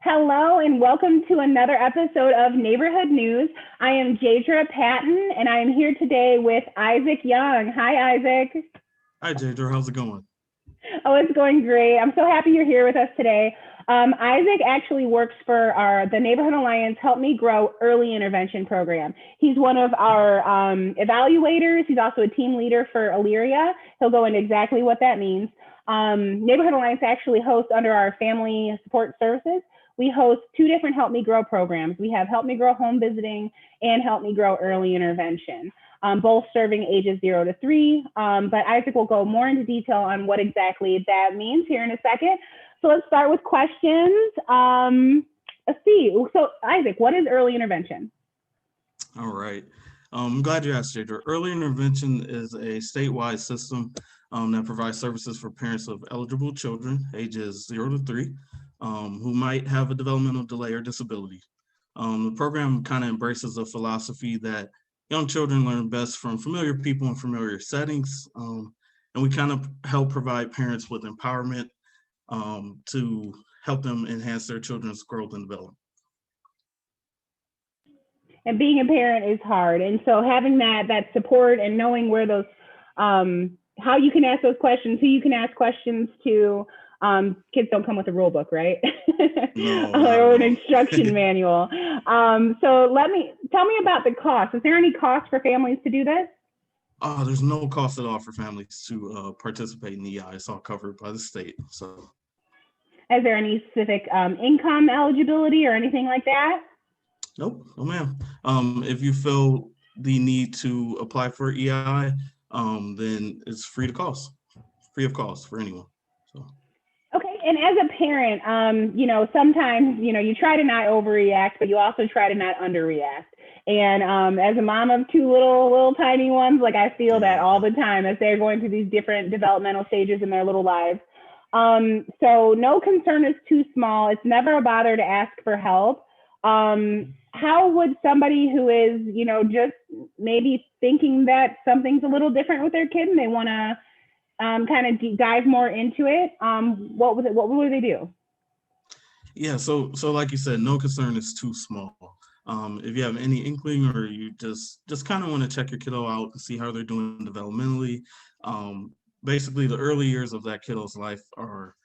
Hello and welcome to another episode of Neighborhood News. I am Jadra Patton and I am here today with Isaac Young. Hi, Isaac. Hi, Jadra. How's it going? Oh, it's going great. I'm so happy you're here with us today. Isaac actually works for the Neighborhood Alliance Help Me Grow early intervention program. He's one of our evaluators. He's also a team leader for Elyria. He'll go into exactly what that means. Neighborhood Alliance actually hosts under our family support services. We host two different Help Me Grow programs. We have Help Me Grow Home Visiting and Help Me Grow Early Intervention, both serving ages 0 to 3. But Isaac will go more into detail on what exactly that means here in a second. So let's start with questions. Let's see. So Isaac, what is early intervention? All right. I'm glad you asked, Jadra. Early intervention is a statewide system that provides services for parents of eligible children, ages 0 to 3, who might have a developmental delay or disability. The program kind of embraces a philosophy that young children learn best from familiar people in familiar settings. And we kind of help provide parents with empowerment to help them enhance their children's growth and development. And being a parent is hard. And so having that support and knowing where those, how you can ask those questions, who you can ask questions to. Kids don't come with a rule book, right? No, or an instruction manual. So tell me about the cost. Is there any cost for families to do this? There's no cost at all for families to participate in EI. It's all covered by the state. So, is there any specific income eligibility or anything like that? Nope, no ma'am. If you feel the need to apply for EI, then it's free of cost for anyone. So. Okay, and as a parent, sometimes, you try to not overreact, but you also try to not underreact. And as a mom of two little tiny ones, like I feel that all the time as they're going through these different developmental stages in their little lives. So no concern is too small. It's never a bother to ask for help. How would somebody who is, just maybe thinking that something's a little different with their kid and they want to kind of dive more into it, what would they do? Yeah, so like you said, no concern is too small. If you have any inkling or you just kind of want to check your kiddo out and see how they're doing developmentally, basically the early years of that kiddo's life are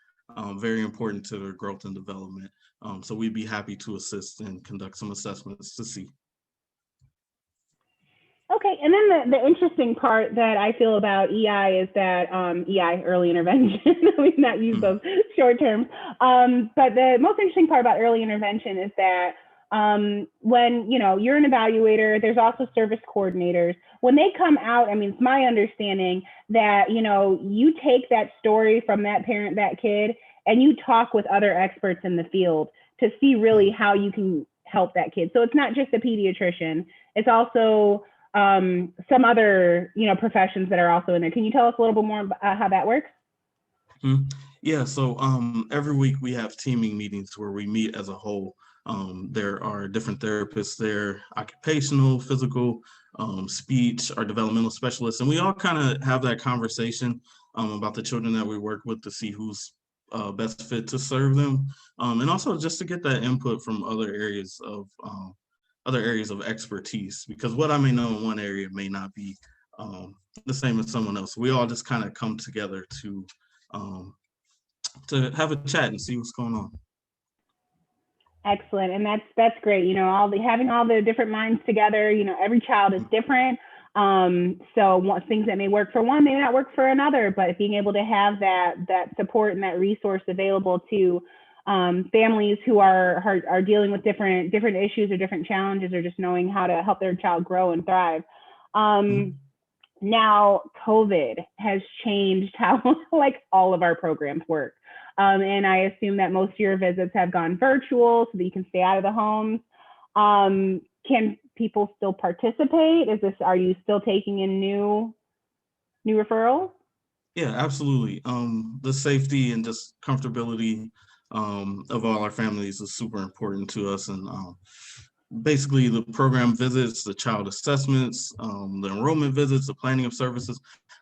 very important to their growth and development. So we'd be happy to assist and conduct some assessments to see. Okay, and then the interesting part that I feel about EI is that EI, early intervention, we've not used those short terms, but the most interesting part about early intervention is that when, you're an evaluator, there's also service coordinators. When they come out, it's my understanding that, you take that story from that parent, that kid, and you talk with other experts in the field to see really how you can help that kid. So it's not just a pediatrician, it's also some other, professions that are also in there. Can you tell us a little bit more about how that works? Yeah, so every week we have teaming meetings where we meet as a whole. There are different therapists there, occupational, physical, speech, our developmental specialists, and we all kind of have that conversation about the children that we work with to see who's best fit to serve them, and also just to get that input from other areas of expertise, because what I may know in one area may not be the same as someone else. We all just kind of come together to have a chat and see what's going on. Excellent, and that's great. Having all the different minds together. Every child is different. So things that may work for one may not work for another. But being able to have that support and that resource available to families who are dealing with different issues or different challenges, or just knowing how to help their child grow and thrive. Now, COVID has changed how all of our programs work. And I assume that most of your visits have gone virtual so that you can stay out of the homes. Can people still participate? Are you still taking in new referrals? Yeah, absolutely. The safety and just comfortability of all our families is super important to us. And basically the program visits, the child assessments, the enrollment visits, the planning of services,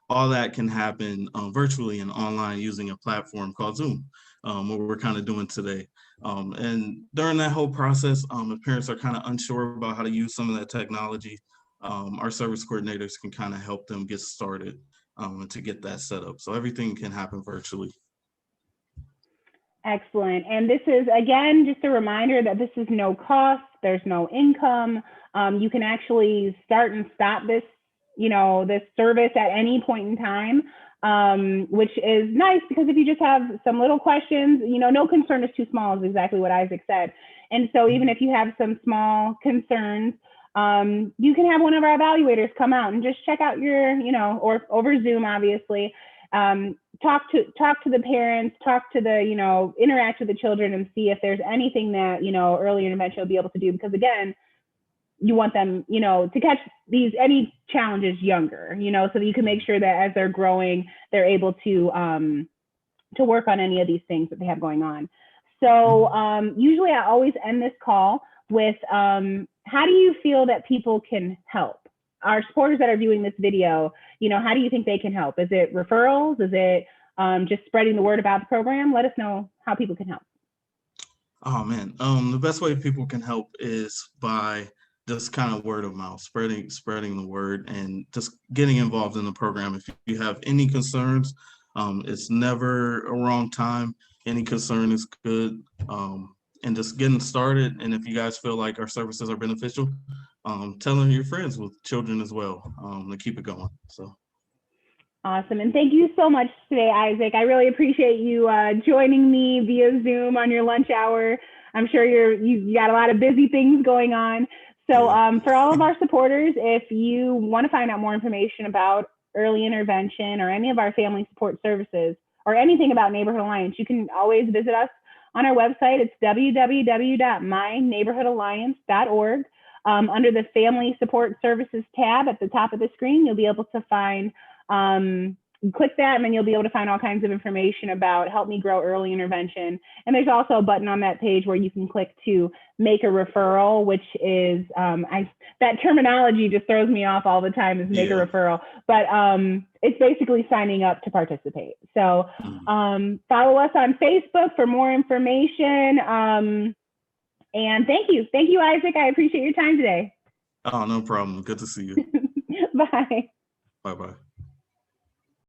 all that can happen virtually and online using a platform called Zoom. what we're kind of doing today. And during that whole process, if parents are kind of unsure about how to use some of that technology, our service coordinators can kind of help them get started to get that set up. So everything can happen virtually. Excellent. And this is, again, just a reminder that this is no cost, there's no income. You can actually start and stop this, this service at any point in time, which is nice because if you just have some little questions, no concern is too small is exactly what Isaac said. And so even if you have some small concerns, you can have one of our evaluators come out and just check out your, or over Zoom, obviously, talk to the parents, talk to the, interact with the children and see if there's anything that, early intervention will be able to do. Because again, you want them, to catch any challenges younger, so that you can make sure that as they're growing, they're able to work on any of these things that they have going on. So usually I always end this call with, how do you feel that people can help? Our supporters that are viewing this video, how do you think they can help? Is it referrals? Is it just spreading the word about the program? Let us know how people can help. Oh man, the best way people can help is by just kind of word of mouth, spreading the word and just getting involved in the program. If you have any concerns, it's never a wrong time. Any concern is good. And just getting started. And if you guys feel like our services are beneficial, telling your friends with children as well, to keep it going. So. Awesome. And thank you so much today, Isaac. I really appreciate you joining me via Zoom on your lunch hour. I'm sure you got a lot of busy things going on. So for all of our supporters, if you want to find out more information about early intervention or any of our family support services or anything about Neighborhood Alliance, you can always visit us on our website. It's www.myneighborhoodalliance.org. Under the Family Support Services tab at the top of the screen, you'll be able to find, click that, and then you'll be able to find all kinds of information about Help Me Grow Early Intervention. And there's also a button on that page where you can click to make a referral, which is, that terminology just throws me off all the time, is make a referral. But it's basically signing up to participate. So follow us on Facebook for more information. And thank you, Isaac. I appreciate your time today. Oh, no problem. Good to see you. Bye. Bye-bye.